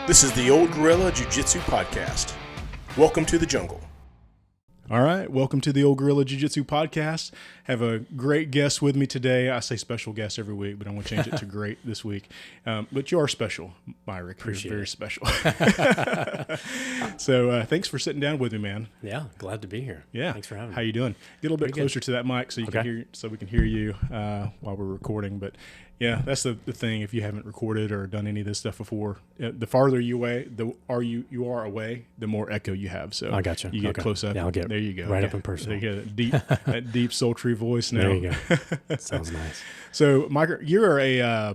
This is the Old Gorilla Jiu-Jitsu Podcast. Welcome to the jungle. All right, welcome to the Old Gorilla Jiu-Jitsu Podcast. Have a great guest with me today. I say special guest every week, but I'm going to change it to great this week. But you are special, Mirike. Appreciate You're very it. special. So thanks for sitting down with me, man. Yeah, glad to be here. Yeah, Thanks for having me. How you doing? Get a little bit Pretty closer to that mic so you can Okay. hear, so we can hear you while we're recording. But yeah, that's the thing. If you haven't recorded or done any of this stuff before, the farther you away, you are away, the more echo you have. So I gotcha. You get Okay. close up. Yeah, I'll get there. You go. right Yeah. up and personal. You get that deep, sultry voice now. There you go. Sounds nice. So, Mike, you're a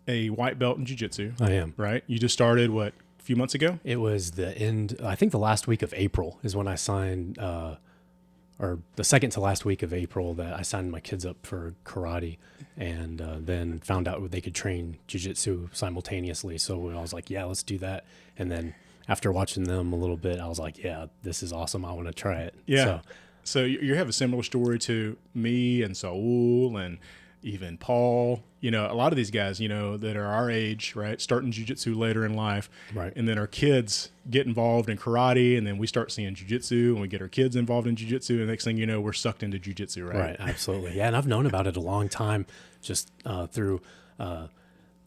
white belt in jiu-jitsu, I am. right? You just started a few months ago? It was the end, I think the last week of April is when I signed, or the second to last week of April that I signed my kids up for karate and then found out they could train jiu-jitsu simultaneously. So I was like, yeah, let's do that. And then after watching them a little bit, I was like, yeah, this is awesome. I want to try it. Yeah. So you have a similar story to me and Saul and even Paul. You know, a lot of these guys, that are our age, right, starting jiu-jitsu later in life. Right. And then our kids get involved in karate, and then we start seeing jiu-jitsu, and we get our kids involved in jiu-jitsu, and next thing you know, we're sucked into jiu-jitsu, right? Right, absolutely. Yeah, and I've known about it a long time just through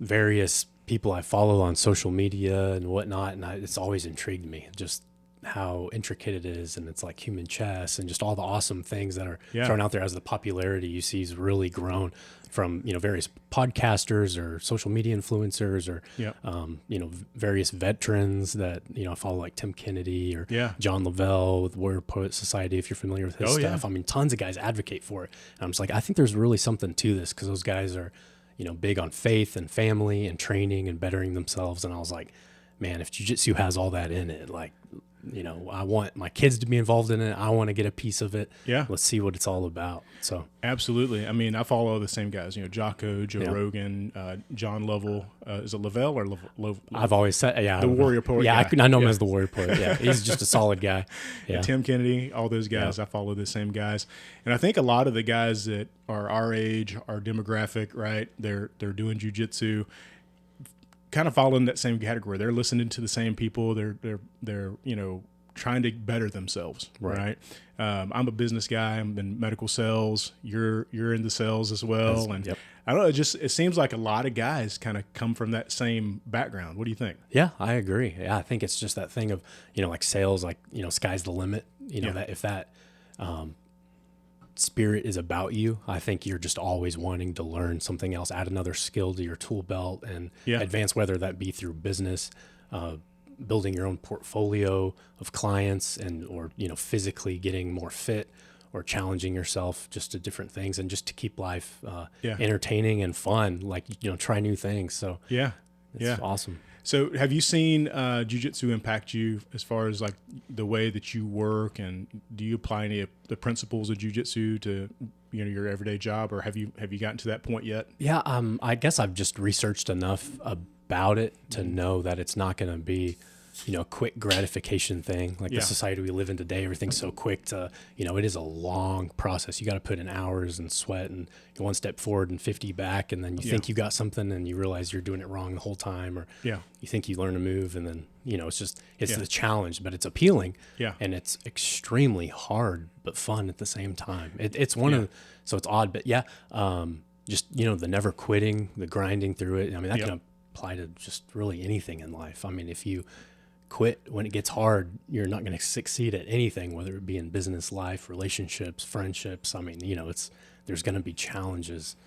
various people I follow on social media and whatnot, and it's always intrigued me just how intricate it is, and it's like human chess and just all the awesome things that are thrown out there as the popularity you see has really grown from various podcasters or social media influencers or various veterans that I follow, like Tim Kennedy or John Lavelle with Warrior Poet Society, if you're familiar with his stuff. I mean, tons of guys advocate for it, and I'm just like, I think there's really something to this because those guys are big on faith and family and training and bettering themselves. And I was like, man, if jiu-jitsu has all that in it, like, I want my kids to be involved in it. I want to get a piece of it. Yeah. Let's see what it's all about. So Absolutely. I mean, I follow the same guys, Jocko, Joe Rogan, John Lovell. Is it Lavelle or Lovell? I've always said, the Warrior Poet Yeah, guy. I know him as the Warrior Poet. Yeah, he's just a solid guy. Yeah. Tim Kennedy, all those guys, I follow the same guys. And I think a lot of the guys that are our age, our demographic, right, they're doing jiu-jitsu, kind of following that same category. They're listening to the same people. They're trying to better themselves, right? I'm a business guy. I'm in medical sales. You're into sales as well. I don't know. It seems like a lot of guys kind of come from that same background. What do you think? Yeah, I agree. Yeah, I think it's just that thing of, like sales, like, sky's the limit, that if that spirit is about you, I think you're just always wanting to learn something else, add another skill to your tool belt and advance, whether that be through business, building your own portfolio of clients or physically getting more fit or challenging yourself just to different things and just to keep life entertaining and fun, like try new things. So it's awesome. So have you seen jiu-jitsu impact you as far as like the way that you work, and do you apply any of the principles of jiu-jitsu to your everyday job, or have you gotten to that point yet? Yeah, I guess I've just researched enough about it to know that it's not going to be a quick gratification thing. Like the society we live in today, everything's so quick to, it is a long process. You got to put in hours and sweat and one step forward and 50 back. And then you think you got something and you realize you're doing it wrong the whole time, or you think you learn a move and then, it's the challenge, but it's appealing and it's extremely hard, but fun at the same time. It's one of, so it's odd, but just, the never quitting, the grinding through it. I mean, that can apply to just really anything in life. I mean, if you quit when it gets hard, you're not going to succeed at anything, whether it be in business life, relationships, friendships. I mean, there's going to be challenges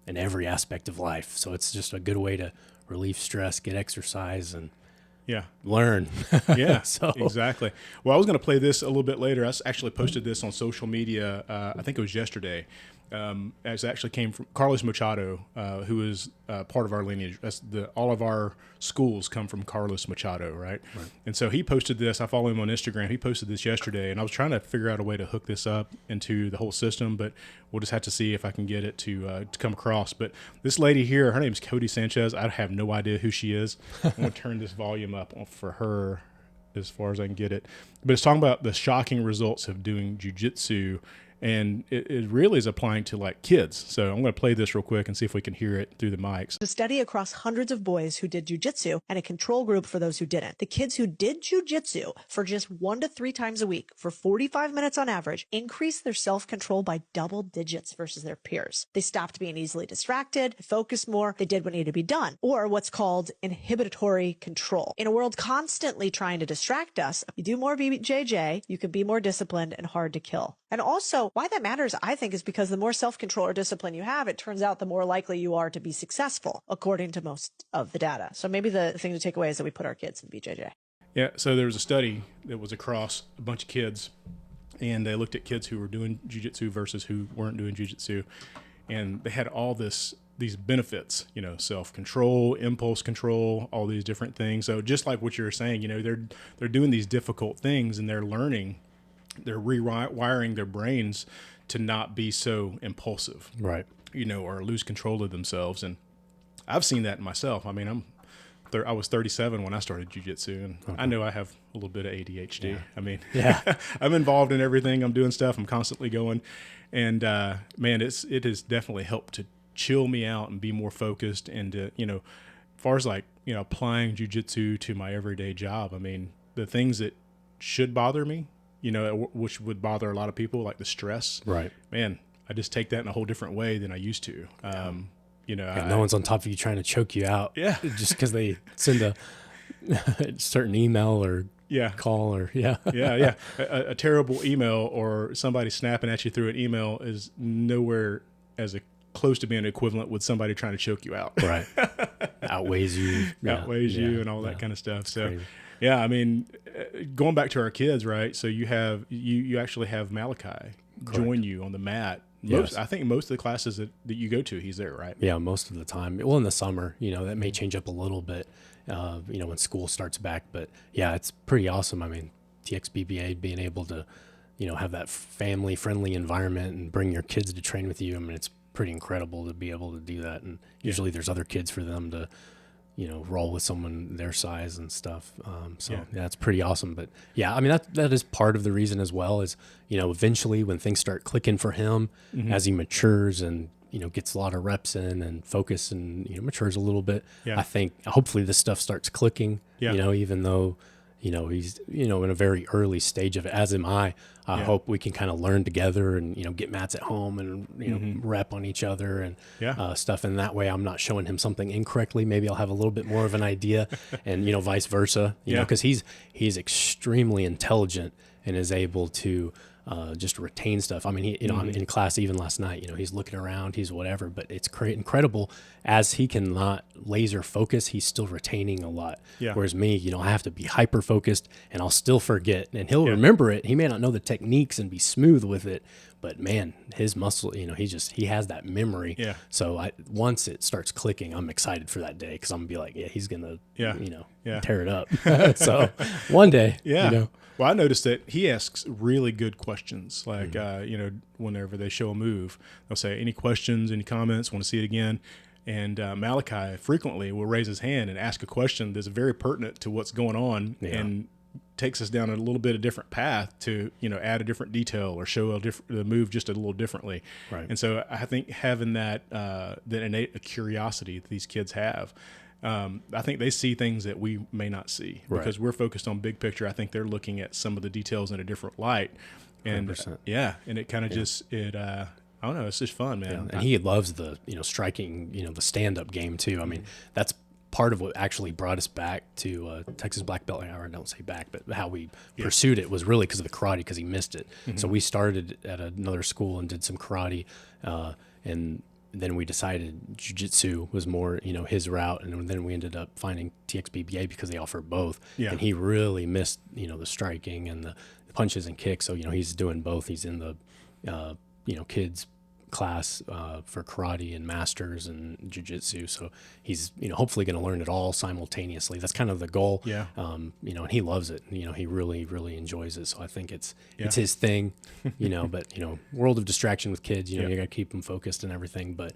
in every aspect of life. So it's just a good way to relieve stress, get exercise, and learn. So exactly. Well, I was going to play this a little bit later. I actually posted this on social media. I think it was yesterday. As it actually came from Carlos Machado, who is part of our lineage. All of our schools come from Carlos Machado, right? And so he posted this. I follow him on Instagram. He posted this yesterday, and I was trying to figure out a way to hook this up into the whole system, but we'll just have to see if I can get it to come across. But this lady here, her name is Codie Sanchez. I have no idea who she is. I'm going to turn this volume up for her as far as I can get it. But it's talking about the shocking results of doing jiu-jitsu And it really is applying to like kids. So I'm going to play this real quick and see if we can hear it through the mics. A study across hundreds of boys who did jujitsu and a control group for those who didn't. The kids who did jujitsu for just 1 to 3 times a week for 45 minutes on average increased their self-control by double digits versus their peers. They stopped being easily distracted, focused more, they did what needed to be done, or what's called inhibitory control. In a world constantly trying to distract us, you do more BJJ, you can be more disciplined and hard to kill. And also, why that matters, I think, is because the more self-control or discipline you have, it turns out the more likely you are to be successful, according to most of the data. So maybe the thing to take away is that we put our kids in BJJ. Yeah, so there was a study that was across a bunch of kids, and they looked at kids who were doing jiu-jitsu versus who weren't doing jiu-jitsu, and they had all these benefits, you know, self-control, impulse control, all these different things. So just like what you were saying, you know, they're doing these difficult things, and they're learning, they're rewiring their brains to not be so impulsive, Right. you know, or lose control of themselves. And I've seen that in myself. I mean, I was 37 when I started jiu-jitsu, and I know I have a little bit of ADHD. Yeah. I mean, Yeah. I'm involved in everything. I'm doing stuff. I'm constantly going, and man, it has definitely helped to chill me out and be more focused. And you know, as far as like, you know, applying jiu-jitsu to my everyday job, I mean, the things that should bother me, you know, which would bother a lot of people, like the stress. Right. Man, I just take that in a whole different way than I used to. You know, And no one's on top of you trying to choke you out. Yeah. Just because they send a certain email or call or yeah. A terrible email or somebody snapping at you through an email is nowhere as close to being equivalent with somebody trying to choke you out. Right. Outweighs you. Outweighs you and all that kind of stuff. So, crazy. yeah, I mean, going back to our kids, right? So you actually have Malachi join you on the mat. I think most of the classes that you go to, he's there, right? Yeah, most of the time. Well, in the summer, you know, that may change up a little bit, you know, when school starts back. But yeah, it's pretty awesome. I mean, TXBBA being able to, you know, have that family-friendly environment and bring your kids to train with you. I mean, it's pretty incredible to be able to do that. And usually there's other kids for them to, you know, roll with someone their size and stuff. Yeah, it's pretty awesome. But yeah, I mean, that is part of the reason as well is, you know, eventually when things start clicking for him as he matures and, you know, gets a lot of reps in and focus and, you know, matures a little bit, I think hopefully this stuff starts clicking, you know, even though, you know, he's, you know, in a very early stage of it, as am I. I hope we can kind of learn together and, you know, get mats at home and, you know, rep on each other and stuff. And that way I'm not showing him something incorrectly. Maybe I'll have a little bit more of an idea and, you know, vice versa, you know, because he's extremely intelligent and is able to just retain stuff. I mean, he, you know, I'm in class even last night, you know, he's looking around, he's whatever, but it's incredible as he cannot laser focus, he's still retaining a lot. Whereas me, you know, I have to be hyper focused and I'll still forget and he'll remember it. He may not know the techniques and be smooth with it, but man, his muscle, you know, he has that memory. So once it starts clicking, I'm excited for that day. Cause I'm gonna be like, he's gonna, you know, tear it up. So one day, you know. Well, I noticed that he asks really good questions. Like, you know, whenever they show a move, they'll say, any questions, any comments, want to see it again? And Malachi frequently will raise his hand and ask a question that's very pertinent to what's going on and takes us down a little bit of different path to, you know, add a different detail or show the move just a little differently. Right. And so I think having that innate curiosity that these kids have, I think they see things that we may not see because we're focused on big picture. I think they're looking at some of the details in a different light. And 100%. And it kind of just, I don't know, it's just fun, man. And he loves the, you know, striking, you know, the stand-up game too. I mean, that's part of what actually brought us back to Texas black belt, or don't say back, but how we pursued it was really because of the karate, because he missed it. So we started at another school and did some karate, and then we decided jiu-jitsu was more, you know, his route. And then we ended up finding TXBBA because they offer both. And he really missed, you know, the striking and the punches and kicks. So, you know, he's doing both. He's in the, you know, kids class for karate and masters and jiu-jitsu. So he's, hopefully going to learn it all simultaneously. That's kind of the goal. Yeah. And he loves it. He really, really enjoys it. So I think it's his thing, but, world of distraction with kids, you got to keep them focused and everything. But,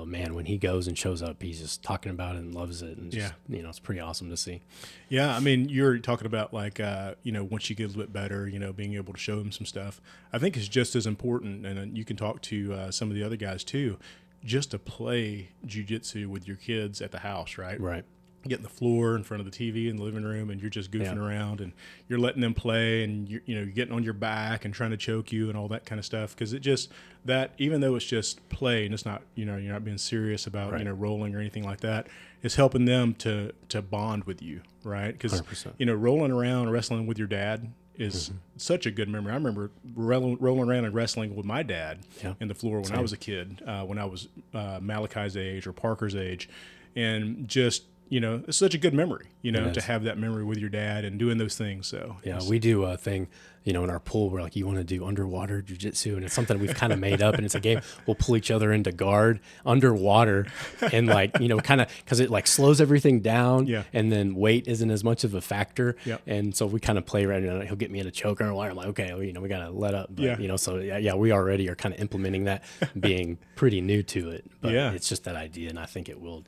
man, when he goes and shows up, he's just talking about it and loves it. And just, it's pretty awesome to see. Yeah. I mean, you're talking about like, once you get a little bit better, being able to show him some stuff, I think is just as important. And you can talk to some of the other guys too, just to play jiu-jitsu with your kids at the house, right? Right. Get on the floor in front of the TV in the living room, and you're just goofing around, and you're letting them play, and you're getting on your back and trying to choke you and all that kind of stuff. Because it just that, even though it's just play and it's not, you're not being serious about rolling or anything like that, it's helping them to bond with you, right? Because rolling around wrestling with your dad is such a good memory. I remember rolling around and wrestling with my dad in the floor when I was a kid, when I was Malachi's age or Parker's age, and just. It's such a good memory, to have that memory with your dad and doing those things. So we do a thing, in our pool where like you want to do underwater jiu-jitsu, and it's something we've kind of made up, and it's a game. We'll pull each other into guard underwater, and like kind of because it like slows everything down, and then weight isn't as much of a factor, and so we kind of play right now. He'll get me in a choke underwater. I'm like, okay, well, we gotta let up, but, so we already are kind of implementing that, being pretty new to it, but it's just that idea, and I think it will.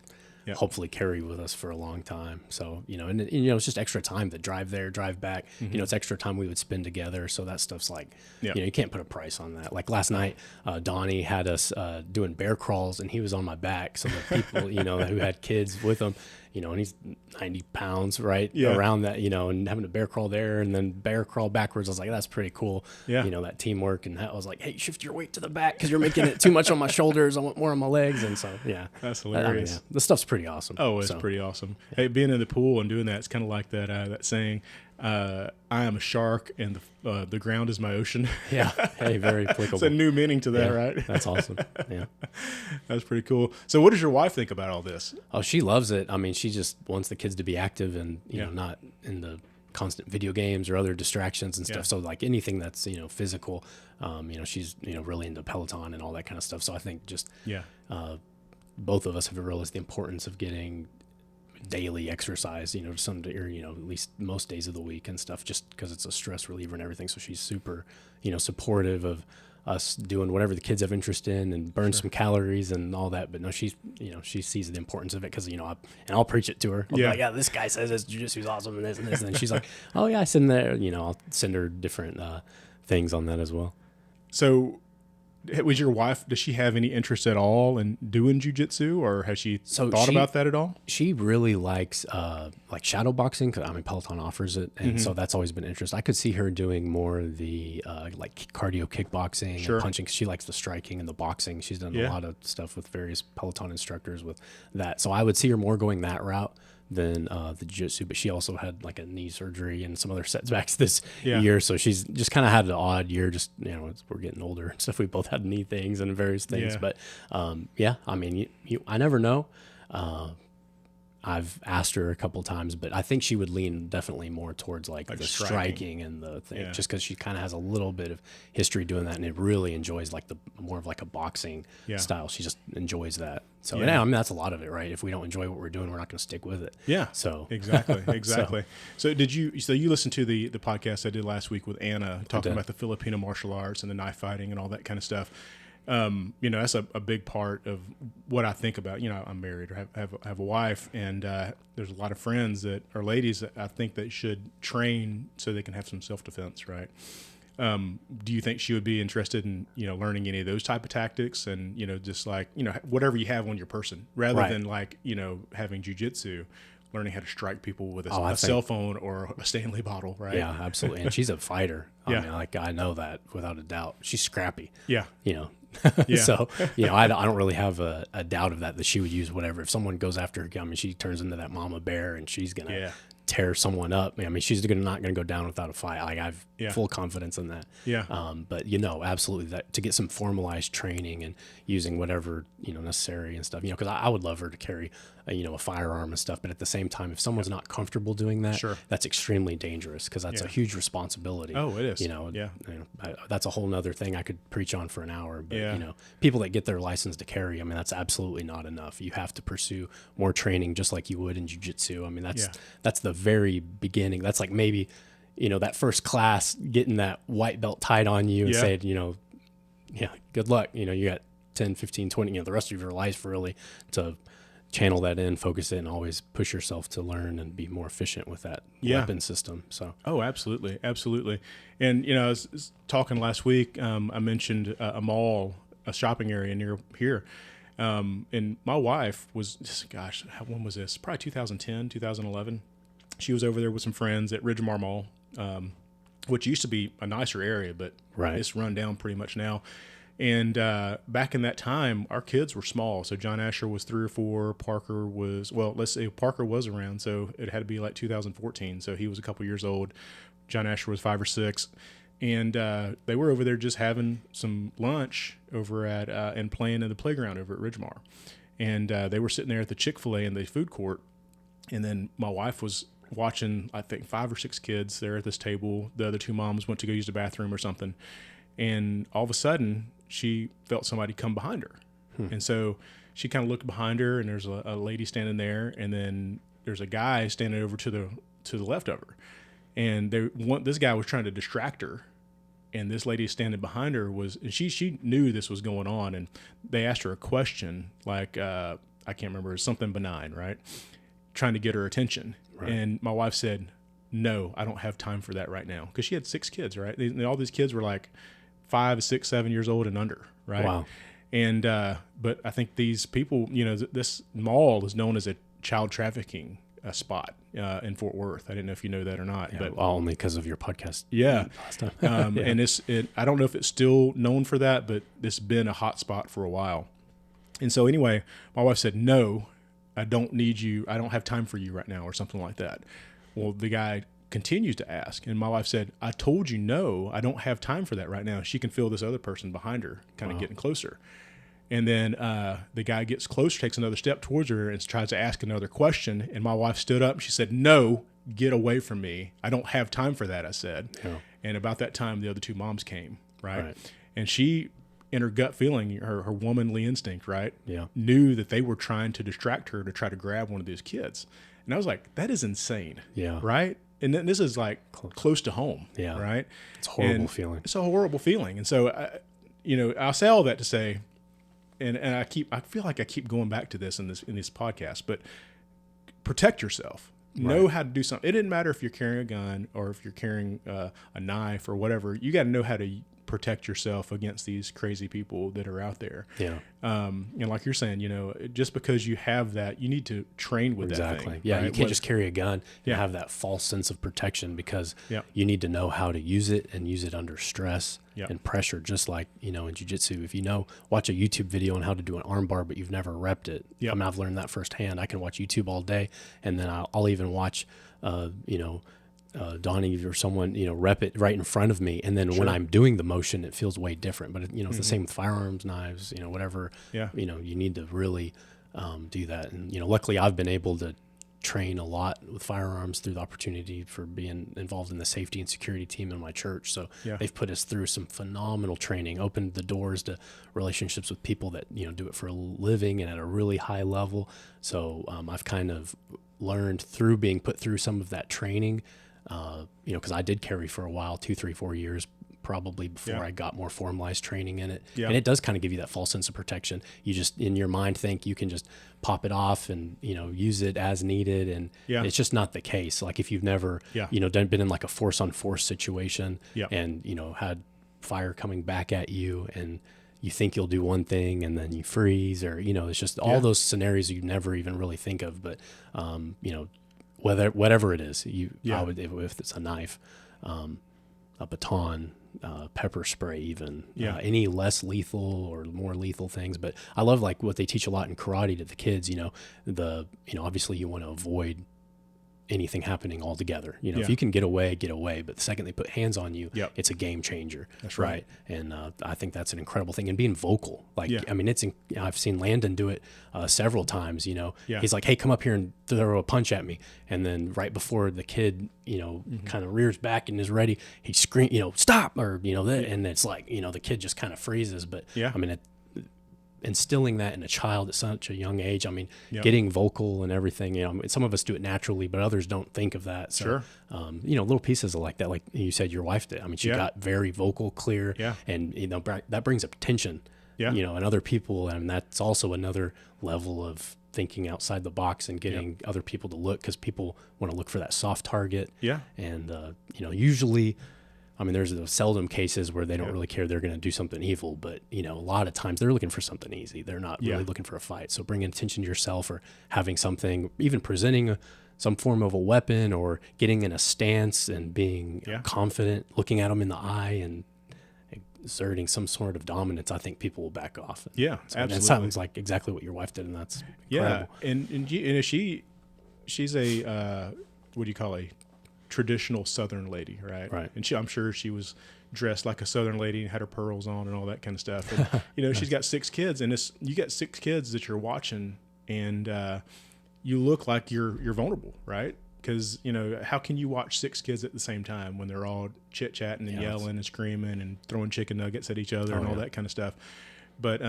Hopefully carry with us for a long time. So, and it's just extra time to drive there, drive back. It's extra time we would spend together. So that stuff's like, you can't put a price on that. Like last night, Donnie had us doing bear crawls, and he was on my back. So the people, who had kids with him, and he's 90 pounds, right? Around that, and having a bear crawl there and then bear crawl backwards. I was like, that's pretty cool. That teamwork. And I was like, hey, shift your weight to the back because you're making it too much on my shoulders. I want more on my legs. And so, that's hilarious. The stuff's pretty awesome. Oh, it's pretty awesome. Hey, being in the pool and doing that, it's kind of like that saying, I am a shark and the ground is my ocean. Hey, very applicable. It's a new meaning to that, right? That's awesome. That's pretty cool. So what does your wife think about all this? Oh, she loves it. I mean, she just wants the kids to be active and, not in the constant video games or other distractions and stuff. So like anything that's, physical, she's, really into Peloton and all that kind of stuff. So I think just, both of us have realized the importance of getting daily exercise, some day, or, at least most days of the week and stuff, just because it's a stress reliever and everything. So she's super, supportive of us doing whatever the kids have interest in and burn some calories and all that. But no, she's, she sees the importance of it because, and I'll preach it to her. I'll be like, this guy says this jiu-jitsu is awesome and this and this. And then she's like, oh yeah, I send there, I'll send her different things on that as well. So was your wife, does she have any interest at all in doing jiu-jitsu, or has she thought about that at all? She really likes like shadow boxing, because Peloton offers it, and so that's always been interest. I could see her doing more of the like cardio kickboxing and punching, 'cause she likes the striking and the boxing. She's done a lot of stuff with various Peloton instructors with that. So I would see her more going that route than the jiu-jitsu, but she also had like a knee surgery and some other setbacks this year, so she's just kind of had an odd year, just we're getting older and stuff. We both had knee things and various things, but I mean, I never know. I've asked her a couple times, but I think she would lean definitely more towards like the striking and the thing, just because she kind of has a little bit of history doing that, and it really enjoys like the more of like a boxing style. She just enjoys that. So I mean, that's a lot of it, right? If we don't enjoy what we're doing, we're not going to stick with it. Yeah. So exactly. So you listened to the podcast I did last week with Anna talking about the Filipino martial arts and the knife fighting and all that kind of stuff. That's a big part of what I think about. I'm married or have a wife, and there's a lot of friends that are ladies that I think that should train so they can have some self-defense, right? Do you think she would be interested in, learning any of those type of tactics and, just like, whatever you have on your person rather than like, having jiu-jitsu, learning how to strike people with a cell phone or a Stanley bottle, right? Yeah, absolutely. And she's a fighter. I mean, like, I know that without a doubt. She's scrappy. Yeah. So, I don't really have a doubt of that she would use whatever. If someone goes after her, I mean, she turns into that mama bear and she's going to tear someone up. I mean, she's not going to go down without a fight. Like, I have full confidence in that. Yeah. But absolutely, that to get some formalized training and using whatever, necessary and stuff, because I would love her to carry, a firearm and stuff. But at the same time, if someone's not comfortable doing that, that's extremely dangerous, because that's a huge responsibility. Oh, it is. That's a whole nother thing I could preach on for an hour. But, people that get their license to carry, I mean, that's absolutely not enough. You have to pursue more training, just like you would in jiu-jitsu. I mean, that's the very beginning. That's like maybe, that first class, getting that white belt tied on you and saying, good luck. You got 10, 15, 20, the rest of your life really to channel that in, focus it, and always push yourself to learn and be more efficient with that weapon system. So. Oh, absolutely. Absolutely. And, I was talking last week, I mentioned a mall, a shopping area near here. And my wife was, when was this? Probably 2010, 2011. She was over there with some friends at Ridgemar Mall, which used to be a nicer area, but it's run down pretty much now. And back in that time, our kids were small. So John Asher was 3 or 4. Parker was, let's say Parker was around. So it had to be like 2014. So he was a couple years old. John Asher was 5 or 6. And they were over there just having some lunch over at and playing in the playground over at Ridgemar. And they were sitting there at the Chick-fil-A in the food court. And then my wife was watching, I think, 5 or 6 kids there at this table. The other 2 moms went to go use the bathroom or something. And all of a sudden, she felt somebody come behind her. And so she kind of looked behind her, and there's a lady standing there. And then there's a guy standing over to the left of her. And this guy was trying to distract her, and this lady standing behind her she knew this was going on, and they asked her a question like, I can't remember, something benign, right? Trying to get her attention. Right. And my wife said, no, I don't have time for that right now. Because she had 6 kids, right? All these kids were like 5, 6, 7 years old and under, right? Wow. And, but I think these people, this mall is known as a child trafficking spot in Fort Worth. I didn't know if you know that or not, but only because of your podcast. Yeah. And I don't know if it's still known for that, but it's been a hot spot for a while. And so anyway, my wife said, no, I don't need you. I don't have time for you right now, or something like that. Well, the guy continues to ask, and my wife said, I told you no, I don't have time for that right now. She can feel this other person behind her kind of getting closer. And then the guy gets closer, takes another step towards her, and tries to ask another question. And my wife stood up and she said, no, get away from me. I don't have time for that, I said. Yeah. And about that time, the other 2 moms came, right? And she, in her gut feeling, her womanly instinct, right, knew that they were trying to distract her to try to grab one of these kids. And I was like, that is insane, right? And then this is like close to home, right? It's a horrible feeling. It's a horrible feeling. And so, I'll say all that to say, and I feel like I keep going back to this in this podcast, but protect yourself. Know how to do something. It didn't matter if you're carrying a gun or if you're carrying a knife or whatever. You got to know how to protect yourself against these crazy people that are out there. Yeah. And like you're saying, just because you have that, you need to train with that thing. Yeah. Right? You can't just carry a gun and have that false sense of protection, because you need to know how to use it and use it under stress and pressure, just like, in jiu-jitsu. If watch a YouTube video on how to do an arm bar, but you've never repped it. I mean, I've learned that firsthand. I can watch YouTube all day, and then I'll even watch, Donnie or someone, rep it right in front of me. And then when I'm doing the motion, it feels way different. But, it's the same with firearms, knives, whatever. Yeah. You need to really do that. And, luckily I've been able to train a lot with firearms through the opportunity for being involved in the safety and security team in my church. So they've put us through some phenomenal training, opened the doors to relationships with people that, do it for a living and at a really high level. So I've kind of learned through being put through some of that training, because I did carry for a while, 2, 3, 4 years, probably before I got more formalized training in it. Yeah. And it does kind of give you that false sense of protection. You just, in your mind, think you can just pop it off and, use it as needed. And it's just not the case. Like if you've never, been in like a force on force situation and, had fire coming back at you and you think you'll do one thing and then you freeze, or, it's just all those scenarios you never even really think of. But, whatever it is, I would, if it's a knife, a baton, pepper spray, even any less lethal or more lethal things. But I love like what they teach a lot in karate to the kids. Obviously you want to avoid anything happening altogether. You know, Yeah. if you can get away, but the second they put hands on you, Yep. it's a game changer. That's right. And I think that's an incredible thing. And being vocal, like, Yeah. I mean, I've seen Landon do it several times, you know. Yeah. He's like, hey, come up here and throw a punch at me. And then right before the kid, you know, kind of rears back and is ready, he screams, you know, stop, or, you know, and it's like, you know, the kid just kind of freezes. But Yeah. I mean, instilling that in a child at such a young age, I mean, Yep. getting vocal and everything, you know, some of us do it naturally, but others don't think of that. So, Sure. You know, little pieces of like that, like you said, your wife did. I mean, she Yeah. got very vocal, clear, Yeah. and, you know, that brings up tension, Yeah. you know, and other people. And that's also another level of thinking outside the box and getting other people to look, because people want to look for that soft target. Yeah. And, you know, usually, I mean, there's those seldom cases where they don't really care they're going to do something evil, but, you know, a lot of times they're looking for something easy. They're not really looking for a fight. So bringing attention to yourself, or having something, even presenting some form of a weapon, or getting in a stance and being confident, looking at them in the eye and exerting some sort of dominance, I think people will back off. Yeah, So, and absolutely. it sounds like exactly what your wife did, and that's incredible. Yeah. And she's a, what do you call, a traditional Southern lady, right? Right. And I'm sure she was dressed like a Southern lady and had her pearls on and all that kind of stuff. And, you know, she's got 6 kids, and you got 6 kids that you're watching, and you look like you're vulnerable, right? Because, you know, how can you watch 6 kids at the same time when they're all chit-chatting and yelling and screaming and throwing chicken nuggets at each other and all that kind of stuff? But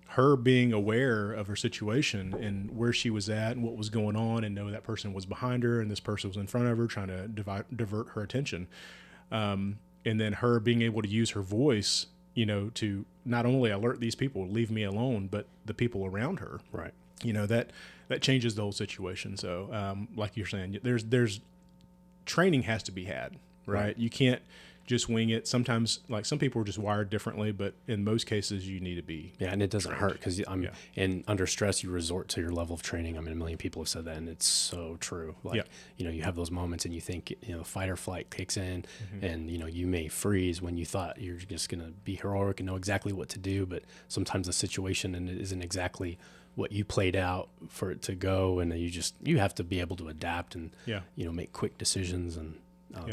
her being aware of her situation and where she was at and what was going on, and know that person was behind her and this person was in front of her trying to divert her attention. And then her being able to use her voice, you know, to not only alert these people, leave me alone, but the people around her. Right. You know, that changes the whole situation. So like you're saying, there's training has to be had, right? You can't just wing it. Sometimes, like, some people are just wired differently, but in most cases you need to be. Yeah, and it doesn't hurt, because and under stress you resort to your level of training. I mean, a million people have said that, and it's so true. Like, you know, you have those moments and you think, you know, fight or flight kicks in, and, you know, you may freeze when you thought you're just going to be heroic and know exactly what to do, but sometimes the situation and it isn't exactly what you played out for it to go, and you have to be able to adapt and you know, make quick decisions and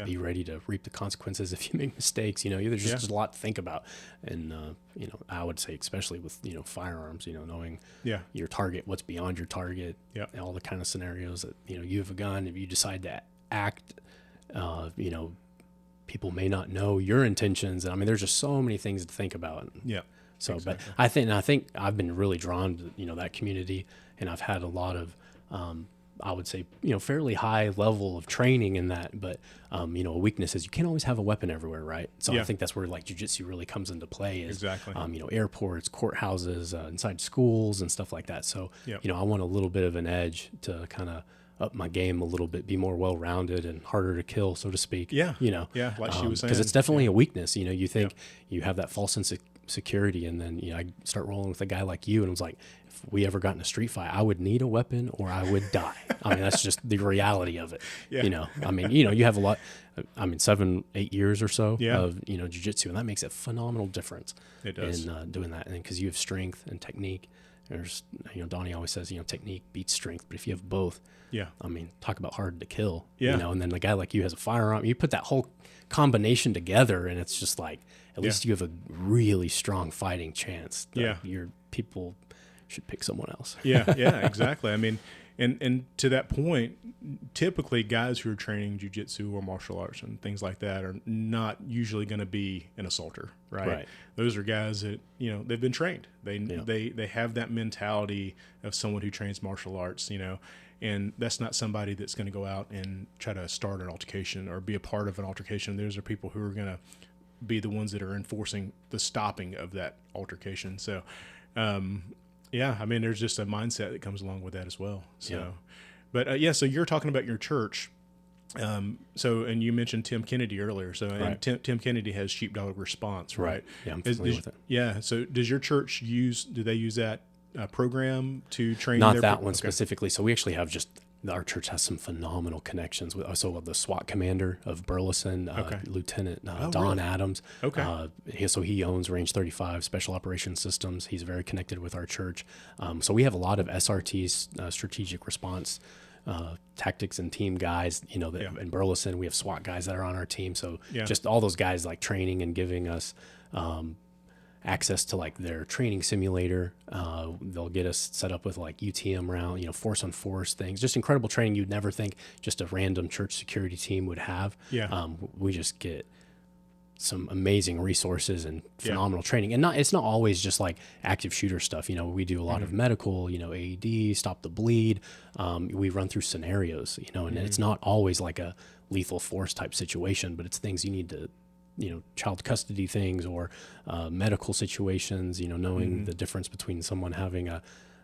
be ready to reap the consequences if you make mistakes. You know, there's just a lot to think about. And, you know, I would say, especially with, you know, firearms, you know, knowing your target, what's beyond your target, and all the kind of scenarios that, you know, you have a gun, if you decide to act, you know, people may not know your intentions. And I mean, there's just so many things to think about. Yeah. So, exactly. But I think I've been really drawn to, you know, that community, and I've had a lot of, I would say, you know, fairly high level of training in that, but, you know, a weakness is you can't always have a weapon everywhere, right? So I think that's where, like, jiu-jitsu really comes into play is, you know, airports, courthouses, inside schools and stuff like that. So, you know, I want a little bit of an edge to kind of up my game a little bit, be more well-rounded and harder to kill, so to speak. Yeah. You know, Like she was saying. Because it's definitely a weakness. You know, you think you have that false sense of security, and then, you know, I start rolling with a guy like you, and it was like, if we ever got in a street fight, I would need a weapon or I would die. I mean, that's just the reality of it. You know, I mean, you know, you have a lot, I mean, 7-8 years or so of, you know, jiu-jitsu, and that makes a phenomenal difference. It does. In doing that. And because you have strength and technique, there's, you know, Donnie always says, you know, technique beats strength, but if you have both, I mean, talk about hard to kill, you know, and then the guy like you has a firearm, you put that whole combination together, and it's just like, at least you have a really strong fighting chance. Your people should pick someone else. Exactly. I mean, and to that point, typically guys who are training jiu-jitsu or martial arts and things like that are not usually going to be an assaulter, right? Those are guys that, you know, they've been trained. They have that mentality of someone who trains martial arts, you know, and that's not somebody that's going to go out and try to start an altercation or be a part of an altercation. Those are people who are going to be the ones that are enforcing the stopping of that altercation. So, I mean, there's just a mindset that comes along with that as well. So, but so you're talking about your church. So, and you mentioned Tim Kennedy earlier. So, and Tim Kennedy has Sheepdog Response, right? Yeah, I'm familiar with it. Yeah. So, does your church do they use that program to train? Not that one specifically. So, we actually have just, our church has some phenomenal connections with the SWAT commander of Burleson, Lieutenant Don Adams. So he owns Range 35 Special Operations Systems. He's very connected with our church. So we have a lot of SRTs, strategic response tactics and team guys, you know, that in Burleson, we have SWAT guys that are on our team. So Yeah. just all those guys like training and giving us, access to like their training simulator. They'll get us set up with like UTM round, you know, force on force things, just incredible training you'd never think just a random church security team would have. Yeah. We just get some amazing resources and phenomenal training. And it's not always just like active shooter stuff. You know, we do a lot of medical, you know, AED, stop the bleed. We run through scenarios, you know, and it's not always like a lethal force type situation, but it's things you need to, you know, child custody things or medical situations, you know, knowing the difference between someone having a,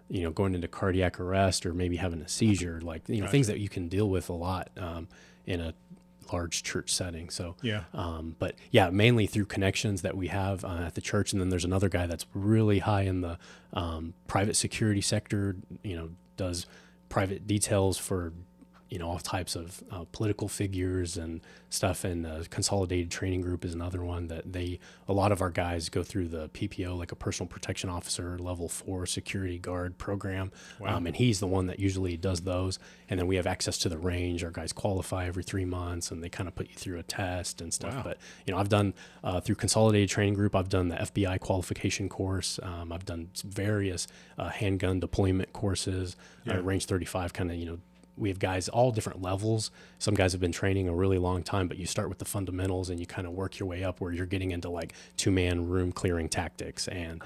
you know, going into cardiac arrest or maybe having a seizure, like, you know, things that you can deal with a lot in a large church setting. So, but yeah, mainly through connections that we have at the church. And then there's another guy that's really high in the private security sector, you know, does private details for, you know, all types of political figures and stuff. And Consolidated Training Group is another one that a lot of our guys go through the PPO, like a personal protection officer, level 4 security guard program. Wow. And he's the one that usually does those. And then we have access to the range. Our guys qualify every 3 months and they kind of put you through a test and stuff. Wow. But, you know, I've done through Consolidated Training Group, I've done the FBI qualification course. I've done various handgun deployment courses, range 35 kind of, you know, we have guys all different levels. Some guys have been training a really long time, but you start with the fundamentals and you kind of work your way up where you're getting into like 2-man room clearing tactics and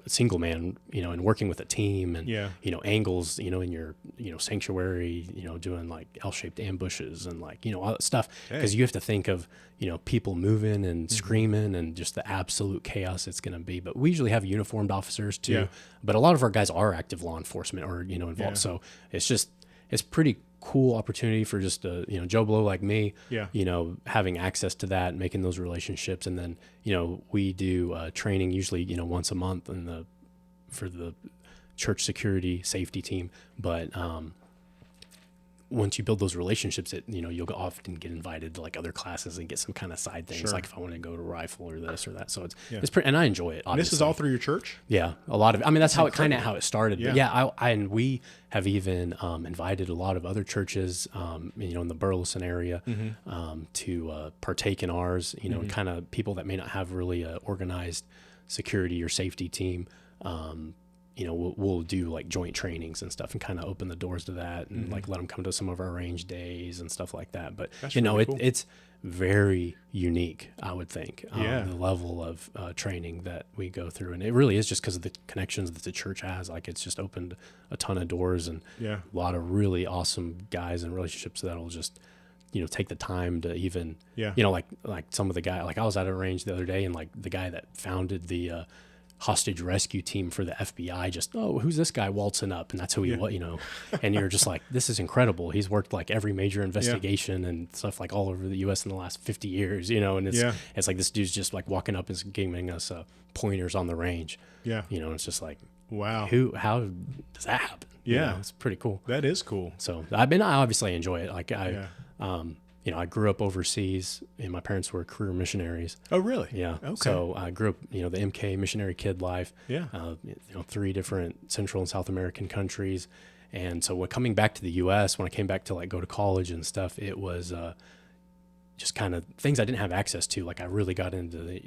single man, you know, and working with a team and, you know, angles, you know, in your, you know, sanctuary, you know, doing like L-shaped ambushes and like, you know, all that stuff. Because you have to think of, you know, people moving and screaming and just the absolute chaos it's going to be. But we usually have uniformed officers too. But a lot of our guys are active law enforcement or, you know, involved. So it's pretty cool opportunity for just a, you know, Joe Blow like me, you know, having access to that, making those relationships. And then, you know, we do training usually, you know, once a month for the church security safety team. But once you build those relationships, you know, you'll often get invited to like other classes and get some kind of side things, like if I want to go to rifle or this or that. So it's pretty, and I enjoy it. Obviously. And this is all through your church? Yeah, a lot of it. I mean, that's how it started. Yeah. But and we have even invited a lot of other churches, you know, in the Burleson area, to partake in ours. You know, kind of people that may not have really a organized security or safety team. You know, we'll do like joint trainings and stuff and kind of open the doors to that and like let them come to some of our range days and stuff like that. But, that's, you know, really cool. It's very unique, I would think, the level of training that we go through. And it really is just because of the connections that the church has. Like, it's just opened a ton of doors and a lot of really awesome guys and relationships that'll just, you know, take the time to even, you know, like some of the guy, like I was at a range the other day and like the guy that founded the hostage rescue team for the FBI just, who's this guy waltzing up? And that's who he was, you know, and you're just like, this is incredible. He's worked like every major investigation and stuff like all over the US in the last 50 years, you know, and it's like, this dude's just like walking up and giving us pointers on the range. You know, it's just like, wow, how does that happen? You know, it's pretty cool. That is cool. So I obviously enjoy it. Like you know, I grew up overseas and my parents were career missionaries. Oh, really? Yeah. Okay. So I grew up, you know, the MK missionary kid life. You know, 3 different Central and South American countries. And so coming back to the U.S., when I came back to like go to college and stuff, it was just kind of things I didn't have access to. Like I really got into the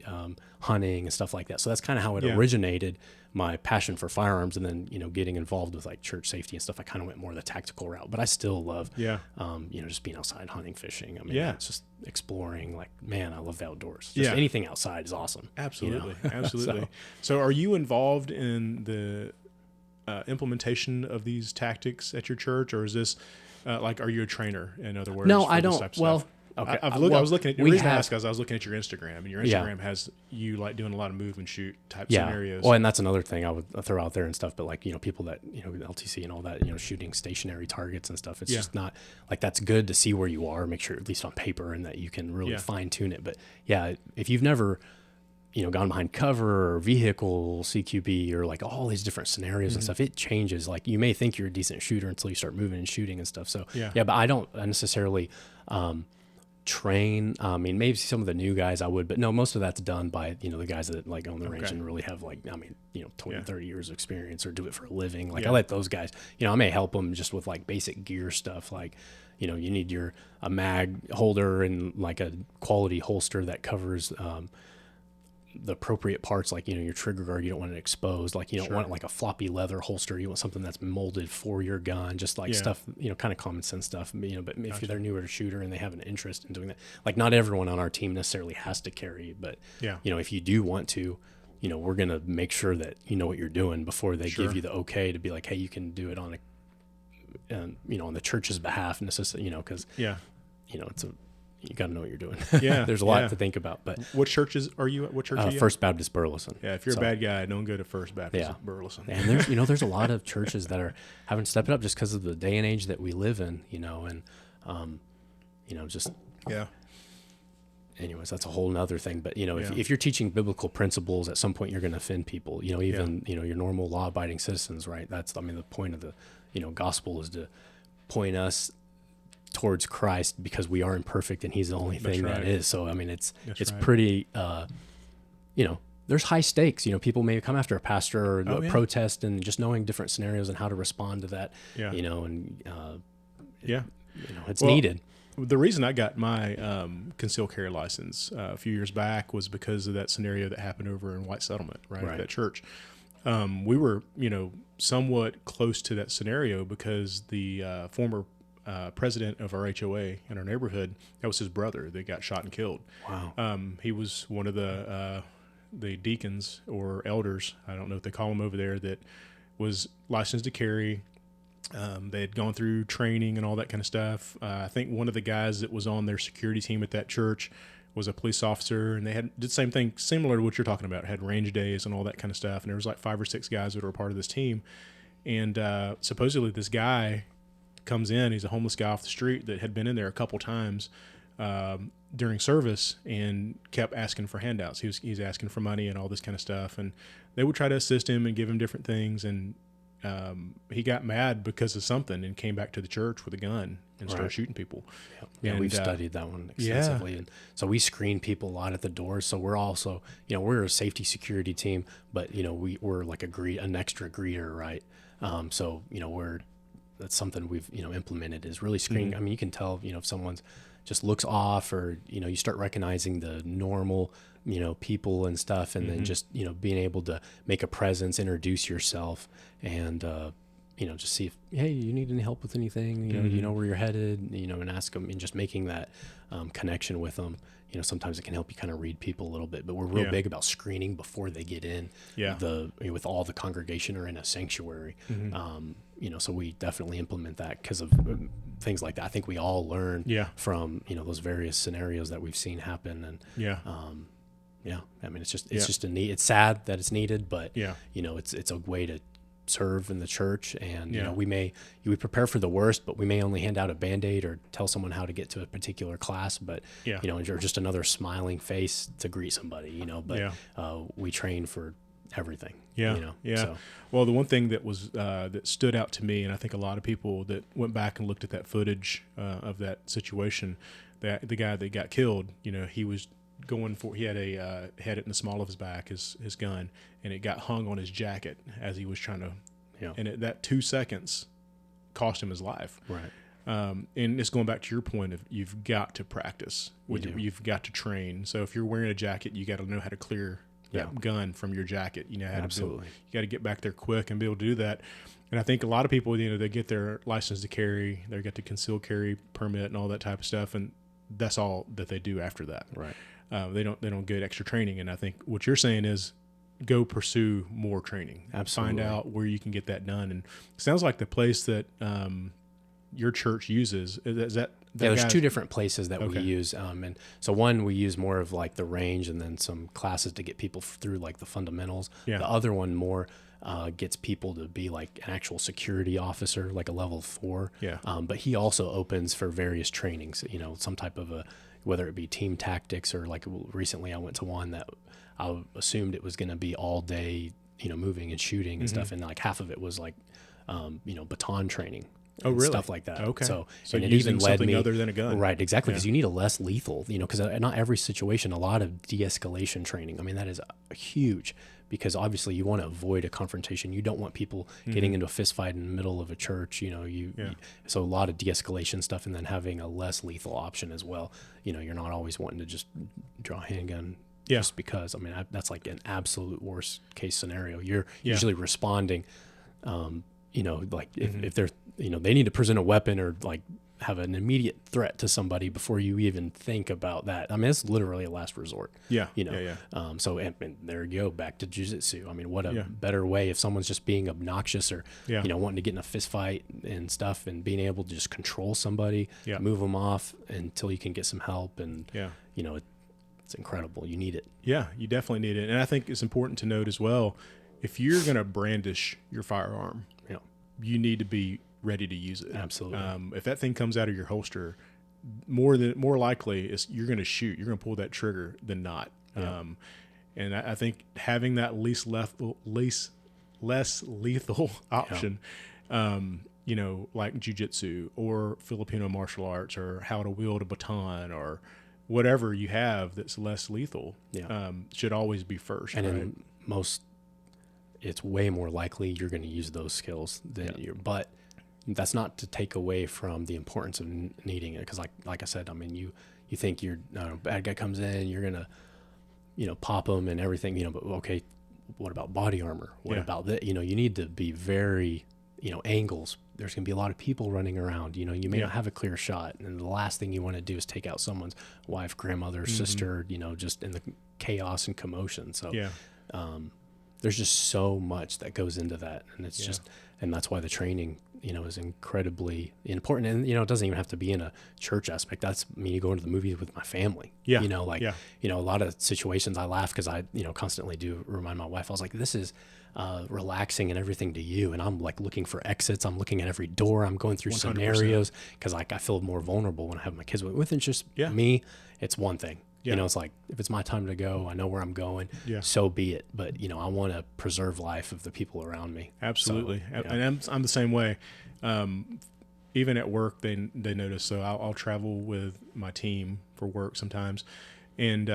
hunting and stuff like that. So that's kind of how it originated, my passion for firearms. And then, you know, getting involved with like church safety and stuff, I kind of went more the tactical route, but I still love, you know, just being outside hunting, fishing. I mean, it's just exploring. Like, man, I love the outdoors. Just anything outside is awesome. Absolutely. You know? Absolutely. So are you involved in the implementation of these tactics at your church, or is this like, are you a trainer, in other words? No, I don't. Well, okay. I was looking at, the reason I asked is I was looking at your Instagram, and your Instagram has you like doing a lot of move and shoot type scenarios. Well, and that's another thing I would throw out there and stuff. But like, you know, people that, you know, LTC and all that, you know, shooting stationary targets and stuff. It's just not like, that's good to see where you are, make sure at least on paper, and that you can really fine tune it. But if you've never, you know, gone behind cover or vehicle CQB or like all these different scenarios and stuff, it changes. Like, you may think you're a decent shooter until you start moving and shooting and stuff. So but I don't necessarily train. I mean, maybe some of the new guys I would, but no, most of that's done by, the guys that like own the range and really have 20, 30 years of experience or do it for a living. Like I let those guys, I may help them just with like basic gear stuff. Like, you need a mag holder and like a quality holster that covers, the appropriate parts, like, your trigger guard, you don't want it exposed. Like, you don't want like a floppy leather holster. You want something that's molded for your gun, just like stuff, kind of common sense stuff. But if they're newer to shooter and they have an interest in doing that, like not everyone on our team necessarily has to carry, but if you do want to, we're going to make sure that you know what you're doing before they give you the okay to be like, hey, you can do it on on the church's behalf, necessarily, because it's you got to know what you're doing. Yeah. There's a lot to think about. But what churches are you at? What church are you First Baptist Burleson. Yeah, if you're a bad guy, don't go to First Baptist Burleson. And there's there's a lot of churches that are having to step it up just because of the day and age that we live in, and just anyways, that's a whole nother thing. But if you're teaching biblical principles, at some point you're going to offend people. Even your normal law-abiding citizens, right? That's the point of the gospel is to point us towards Christ because we are imperfect and he's the only thing that is. So, it's pretty, there's high stakes, people may come after a pastor or protest, and just knowing different scenarios and how to respond to that, it's needed. The reason I got my concealed carry license a few years back was because of that scenario that happened over in White Settlement, right? At that church. We were, somewhat close to that scenario because the former president of our HOA in our neighborhood, that was his brother that got shot and killed. Wow. He was one of the deacons or elders, I don't know what they call them over there, that was licensed to carry. They had gone through training and all that kind of stuff. I think one of the guys that was on their security team at that church was a police officer, and they did the same thing, similar to what you're talking about, had range days and all that kind of stuff. And there was like 5 or 6 guys that were a part of this team. And supposedly this guy comes in, he's a homeless guy off the street that had been in there a couple times during service and kept asking for handouts. He's asking for money and all this kind of stuff. And they would try to assist him and give him different things. And he got mad because of something and came back to the church with a gun and started shooting people. Yeah, we've studied that one extensively. And so we screen people a lot at the doors. So we're also, we're a safety security team, but, we're like an extra greeter, right? So, that's something we've, implemented is really screening. Mm-hmm. You can tell, if someone's just looks off, or, you start recognizing the normal, people and stuff, and then just, being able to make a presence, introduce yourself, and, just see if, hey, you need any help with anything, you know where you're headed, and ask them, and just making that connection with them. Sometimes it can help you kind of read people a little bit, but we're real big about screening before they get in. With all the congregation or in a sanctuary. So we definitely implement that because of things like that. I think we all learn from, those various scenarios that we've seen happen. And it's just a need. It's sad that it's needed, but it's a way to serve in the church, and we prepare for the worst, but we may only hand out a Band-Aid or tell someone how to get to a particular class, but or just another smiling face to greet somebody, but we train for everything. So. Well, the one thing that was that stood out to me, and I think a lot of people that went back and looked at that footage of that situation, that the guy that got killed, he was he had had it in the small of his back, his gun, and it got hung on his jacket as he was trying to, and that 2 seconds cost him his life. Right. And it's going back to your point of you've got to practice, you've got to train. So if you're wearing a jacket, you got to know how to clear that gun from your jacket. How to Absolutely. You got to get back there quick and be able to do that. And I think a lot of people, they get their license to carry, they get the concealed carry permit and all that type of stuff, and that's all that they do after that. Right. They don't get extra training. And I think what you're saying is go pursue more training. Absolutely. Find out where you can get that done. And it sounds like the place that your church uses, is that there's 2 different places that we use. And so one, we use more of like the range and then some classes to get people through like the fundamentals. The other one more gets people to be like an actual security officer, like a level 4. But he also opens for various trainings, some type of whether it be team tactics, or like recently I went to one that I assumed it was going to be all day, moving and shooting and stuff. And like half of it was like, baton training. Oh, really? Stuff like that. Okay. So So and it using even led something me other than a gun. Right, exactly, because Yeah. you need a less lethal, because not every situation, a lot of de-escalation training. I mean, that is huge, because obviously you want to avoid a confrontation. You don't want people getting into a fist fight in the middle of a church. So a lot of de-escalation stuff, and then having a less lethal option as well. You're not always wanting to just draw a handgun. Yeah. Just because, I mean, that's like an absolute worst case scenario. You're Yeah. usually responding, like if they're, they need to present a weapon or like have an immediate threat to somebody before you even think about that. I mean, it's literally a last resort. Yeah. Yeah. So and there you go, back to jiu-jitsu. I mean, what a Yeah. better way if someone's just being obnoxious or, Yeah. wanting to get in a fist fight and stuff, and being able to just control somebody, Yeah. move them off until you can get some help. And, Yeah. it's incredible. You need it. Yeah, you definitely need it. And I think it's important to note as well, if you're going to brandish your firearm, Yeah. you need to be ready to use it. Absolutely. If that thing comes out of your holster, more likely you're going to shoot. You're going to pull that trigger than not. Yeah. And I think having that less lethal option, like jiu-jitsu or Filipino martial arts or how to wield a baton or whatever you have that's less lethal, should always be first. And right? in it's way more likely you're going to use those skills than but that's not to take away from the importance of needing it. Because like I said, I mean, you think bad guy comes in, you're going to, pop them and everything, but okay, what about body armor? What about that? You need to be very, angles. There's going to be a lot of people running around, you may not have a clear shot. And the last thing you want to do is take out someone's wife, grandmother, sister, just in the chaos and commotion. So, there's just so much that goes into that. And it's and that's why the training, is incredibly important. And, it doesn't even have to be in a church aspect. You go into the movies with my family, Yeah. a lot of situations I laugh because I, constantly do remind my wife, I was like, this is relaxing and everything to you. And I'm like looking for exits. I'm looking at every door. I'm going through 100%. scenarios because I feel more vulnerable when I have my kids with it's just me. It's one thing. Yeah. It's like, if it's my time to go, I know where I'm going, so be it. But, I want to preserve life of the people around me. Absolutely. So, And I'm the same way. Even at work, they notice. So I'll travel with my team for work sometimes. And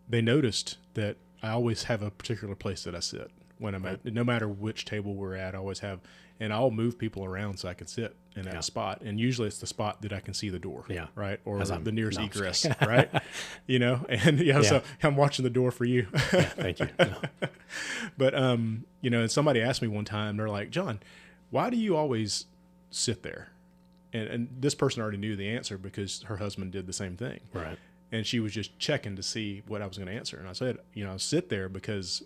they noticed that I always have a particular place that I sit when I'm at, no matter which table we're at. I always have, and I'll move people around so I can sit in that spot. And usually it's the spot that I can see the door, right? Or the nearest egress, right? And so I'm watching the door for you. Thank you. No. But, and somebody asked me one time, they're like, John, why do you always sit there? And this person already knew the answer because her husband did the same thing. Right. And she was just checking to see what I was going to answer. And I said, I sit there because,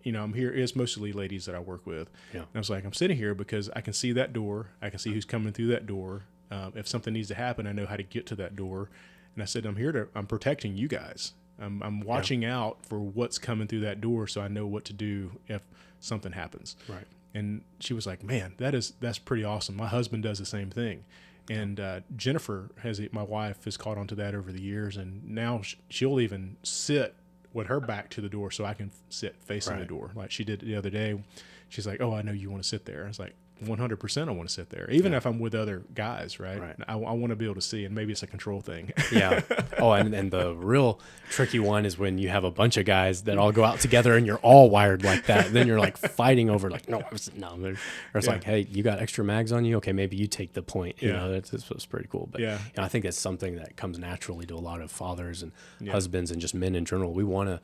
I'm here. It's mostly ladies that I work with. Yeah. And I was like, I'm sitting here because I can see that door. I can see who's coming through that door. If something needs to happen, I know how to get to that door. And I said, I'm protecting you guys. I'm watching out for what's coming through that door so I know what to do if something happens. Right. And she was like, man, that's pretty awesome. My husband does the same thing. And Jennifer, my wife, has caught on to that over the years. And now she'll even sit with her back to the door so I can sit facing the door. Like she did the other day. She's like, oh, I know you want to sit there. I was like, 100% I want to sit there, even if I'm with other guys, right? I want to be able to see, and maybe it's a control thing. Yeah. Oh, and the real tricky one is when you have a bunch of guys that all go out together and you're all wired like that. And then you're like fighting over like, no. Or it's like, hey, you got extra mags on you? Okay, maybe you take the point. That's pretty cool. But I think it's something that comes naturally to a lot of fathers and husbands and just men in general. We want to,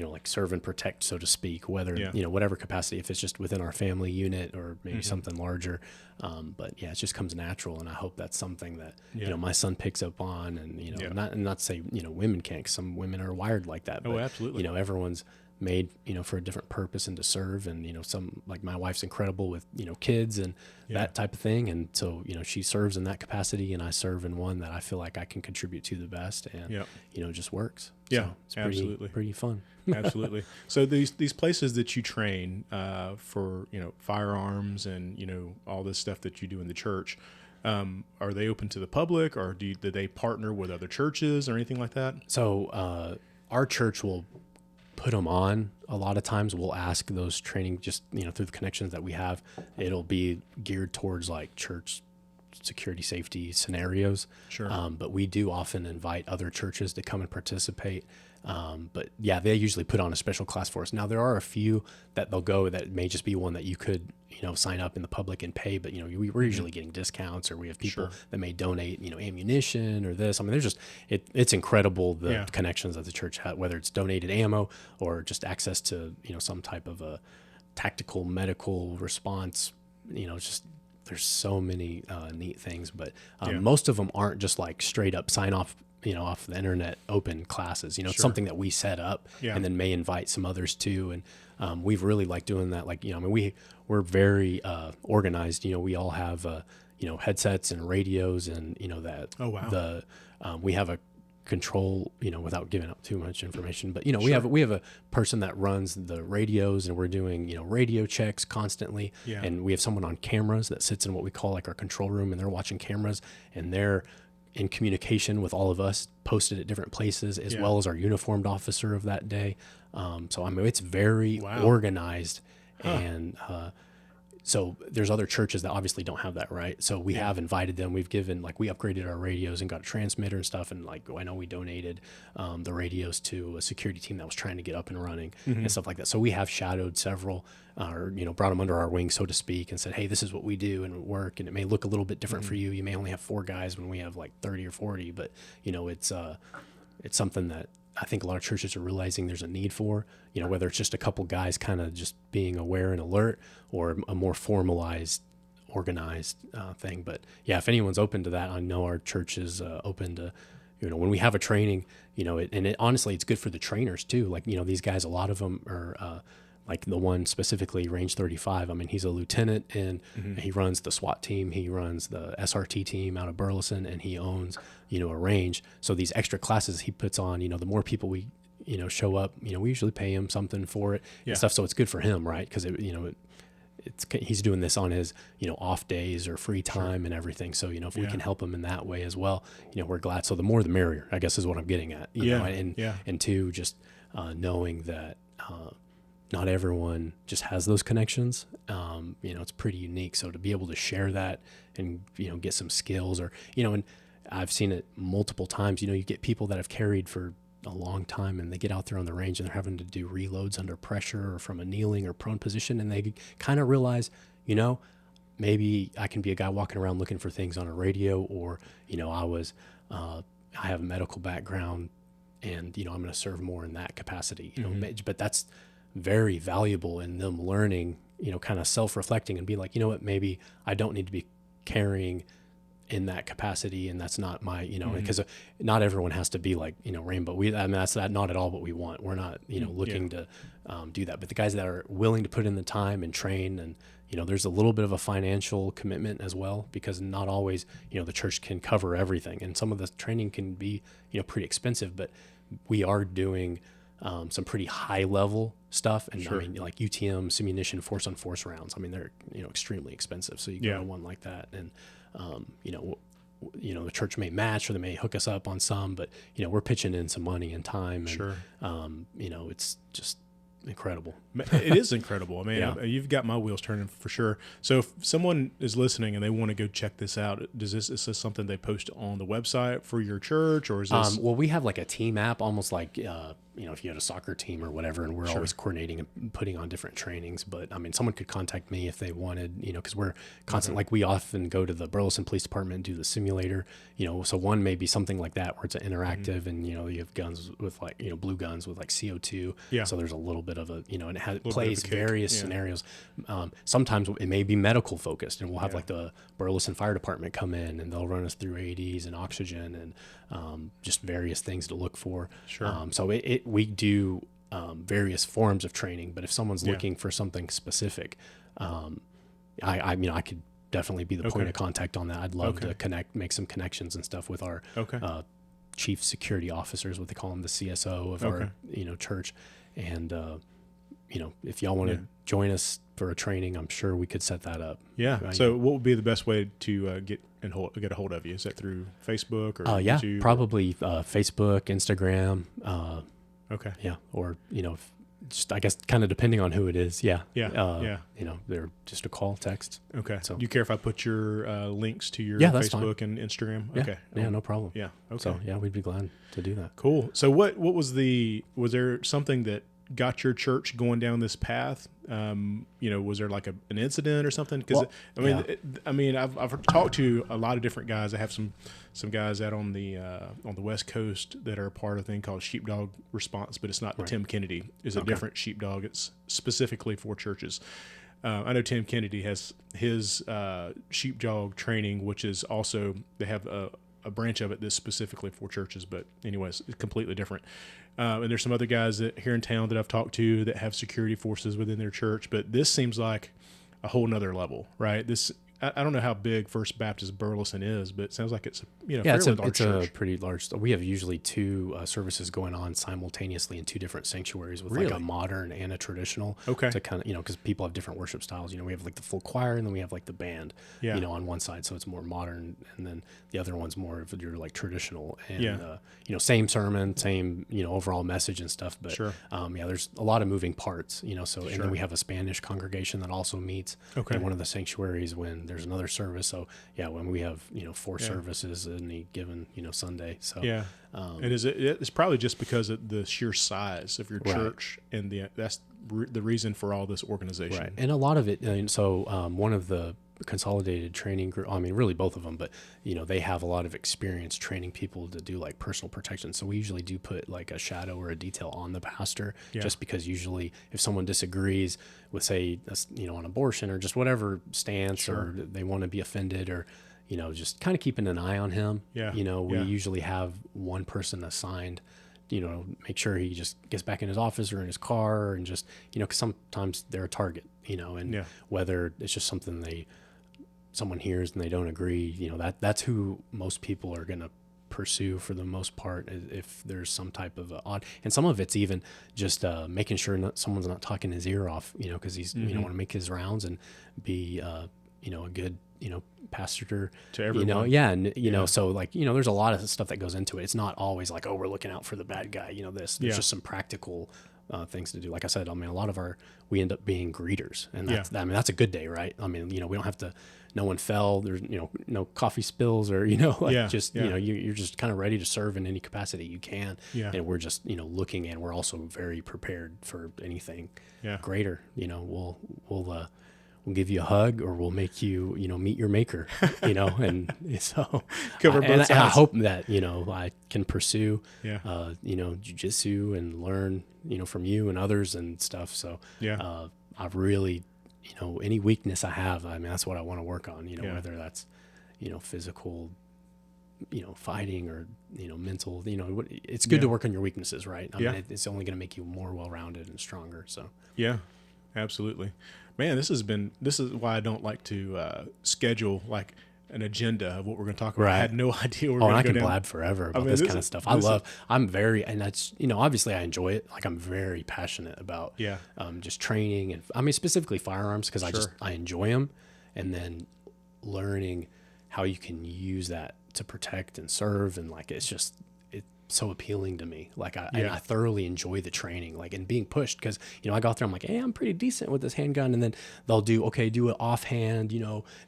like serve and protect, so to speak, whether, whatever capacity, if it's just within our family unit or maybe something larger. But it just comes natural. And I hope that's something that, my son picks up on and, not to say, women can't, 'cause some women are wired like that. But, absolutely. Everyone's made, for a different purpose and to serve. And, some, like my wife's incredible with, kids and that type of thing. And so, she serves in that capacity and I serve in one that I feel like I can contribute to the best and, it just works. Yeah, so it's absolutely. Pretty fun. Absolutely. So these places that you train for, firearms and, all this stuff that you do in the church, are they open to the public or do they partner with other churches or anything like that? So our church will put them on, a lot of times we'll ask those training just, through the connections that we have, it'll be geared towards like church security safety scenarios. Sure. But we do often invite other churches to come and participate. But yeah, they usually put on a special class for us. Now there are a few that they'll go that may just be one that you could, sign up in the public and pay, but we're usually getting discounts, or we have people that may donate, ammunition or this. I mean, there's just, it's incredible the connections that the church has, whether it's donated ammo or just access to, some type of a tactical medical response, just, there's so many neat things, but most of them aren't just like straight up sign off, off the internet open classes. It's something that we set up and then may invite some others too. And we've really liked doing that. Like, we're very organized. We all have headsets and radios, and that. Oh wow. We have a control, without giving out too much information, but we have a person that runs the radios, and we're doing radio checks constantly. And we have someone on cameras that sits in what we call like our control room, and they're watching cameras, and they're in communication with all of us, posted at different places, as well as our uniformed officer of that day. So I mean, it's very organized. And so there's other churches that obviously don't have that, right? So we have invited them. We've given, like, we upgraded our radios and got a transmitter and stuff. And like, I know we donated the radios to a security team that was trying to get up and running and stuff like that. So we have shadowed several, or brought them under our wing, so to speak, and said, hey, this is what we do and work. And it may look a little bit different for you. You may only have 4 guys when we have like 30 or 40, but it's something that I think a lot of churches are realizing there's a need for, whether it's just a couple guys kind of just being aware and alert, or a more formalized, organized thing. But yeah, if anyone's open to that, I know our church is open to, when we have a training, honestly, it's good for the trainers too. Like, these guys, a lot of them are, like the one specifically, Range 35. I mean, he's a lieutenant, and he runs the SWAT team. He runs the SRT team out of Burleson, and he owns, a range. So these extra classes he puts on, the more people we, show up, we usually pay him something for it and stuff. So it's good for him, right? Because he's doing this on his, off days or free time and everything. So, if we can help him in that way as well, we're glad. So the more the merrier, I guess, is what I'm getting at. You know, and two, just knowing that not everyone just has those connections. It's pretty unique. So to be able to share that and, get some skills, or, and I've seen it multiple times, you get people that have carried for a long time, and they get out there on the range and they're having to do reloads under pressure or from a kneeling or prone position. And they kind of realize, maybe I can be a guy walking around looking for things on a radio, or, I have a medical background, and, I'm going to serve more in that capacity, but that's very valuable in them learning, kind of self-reflecting and being like, what, maybe I don't need to be carrying in that capacity, and that's not my, because not everyone has to be like, Rainbow. That's not at all what we want. We're not, looking to do that. But the guys that are willing to put in the time and train, and, there's a little bit of a financial commitment as well, because not always, the church can cover everything. And some of the training can be, pretty expensive, but we are doing some pretty high level stuff. And I mean, like UTM, simunition, force on force rounds. I mean, they're, extremely expensive. So you go to one like that, and, the church may match, or they may hook us up on some, but, we're pitching in some money and time, and, it's just incredible. It is incredible. I mean, you've got my wheels turning for sure. So if someone is listening and they want to go check this out, is this something they post on the website for your church, or is this? Well, we have like a team app, almost like, if you had a soccer team or whatever, and we're always coordinating and putting on different trainings. But I mean, someone could contact me if they wanted, because we're constant, like we often go to the Burleson Police Department and do the simulator, so one may be something like that where it's an interactive, and, you have guns with like, blue guns with like CO2. So there's a little bit of a, and it plays various scenarios. Sometimes it may be medical focused, and we'll have like the Burleson Fire Department come in, and they'll run us through AEDs and oxygen, and just various things to look for. So we do various forms of training, but if someone's looking for something specific, I could definitely be the point of contact on that. I'd love to make some connections and stuff with our chief security officers, what they call them, the CSO of our church, and if y'all want to join us for a training, I'm sure we could set that up. So what would be the best way to get a hold of you? Is that through Facebook or YouTube? Probably Facebook, Instagram. Okay. Yeah. Or, just, I guess, kind of depending on who it is. Yeah. Yeah. They're just a call, text. Okay. So Do you care if I put your links to your that's Facebook and Instagram? Yeah. Okay. Yeah, no problem. Yeah. Okay. So yeah, we'd be glad to do that. Cool. So was there something that got your church going down this path? Was there like an incident or something? Because I've talked to a lot of different guys. I have some guys out on the West Coast that are part of a thing called Sheepdog Response, but it's not the Tim Kennedy. It's a different sheepdog. It's specifically for churches. I know Tim Kennedy has his sheepdog training, which is also, they have a branch of it that's specifically for churches, but anyways, it's completely different. And there's some other guys here in town that I've talked to that have security forces within their church, but this seems like a whole nother level, right? I don't know how big First Baptist Burleson is, but it sounds like it's fairly large church. A pretty large. We have usually two services going on simultaneously in two different sanctuaries with Really? like a modern and a traditional. Okay. To kind of, because people have different worship styles. We have like the full choir, and then we have like the band. Yeah. On one side, so it's more modern, and then the other one's more of your like traditional. And same sermon, same overall message and stuff. But Sure. There's a lot of moving parts. So Sure. and then we have a Spanish congregation that also meets in one of the sanctuaries when there's another service. So when we have 4 services in any given Sunday. So and it's probably just because of the sheer size of your church, and that's the reason for all this organization. Right, and a lot of it. One of the consolidated training group, really both of them, but they have a lot of experience training people to do like personal protection. So we usually do put like a shadow or a detail on the pastor, just because usually if someone disagrees with, say, on abortion or just whatever stance, or they want to be offended, or just kind of keeping an eye on him. We usually have one person assigned, make sure he just gets back in his office or in his car, and just, because sometimes they're a target, and whether it's just something someone hears and they don't agree, that's who most people are going to pursue for the most part, if there's some type of odd, and some of it's even just making sure someone's not talking his ear off, because he's, want to make his rounds and be, a good, pastor to everyone. so like, there's a lot of stuff that goes into it. It's not always like, oh, we're looking out for the bad guy, there's just some practical things to do. Like I said, a lot of we end up being greeters, and that's a good day, right? We don't have to, no one fell, there's, no coffee spills, or, you're just kind of ready to serve in any capacity you can. And we're just, looking, and we're also very prepared for anything greater. We'll give you a hug, or we'll make you, meet your maker, and so cover both sides. And I hope that, I can pursue, jujitsu and learn, from you and others and stuff. So, I've really, any weakness I have, that's what I want to work on, whether that's, physical, fighting, or, mental, it's good to work on your weaknesses, right? It's only going to make you more well-rounded and stronger. So, yeah, absolutely. Man, this is why I don't like to schedule like an agenda of what we're going to talk about. Right. I had no idea we're and going I to go can down. blab forever about this kind of stuff. And that's, obviously I enjoy it. Like, I'm very passionate about just training, and specifically firearms, because I enjoy them, and then learning how you can use that to protect and serve, and like it's so appealing to me. Like and I thoroughly enjoy the training, like, and being pushed, because I go out there, I'm like, hey, I'm pretty decent with this handgun, and then they'll do it offhand,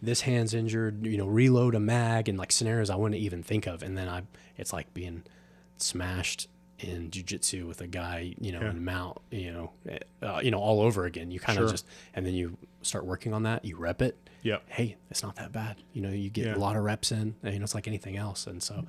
this hand's injured, reload a mag, and like scenarios I wouldn't even think of, and then it's like being smashed in jiu-jitsu with a guy, in mount, all over again. You kind of just, and then you start working on that, you rep it. Yeah. Hey, it's not that bad. You get a lot of reps in, and it's like anything else. And so,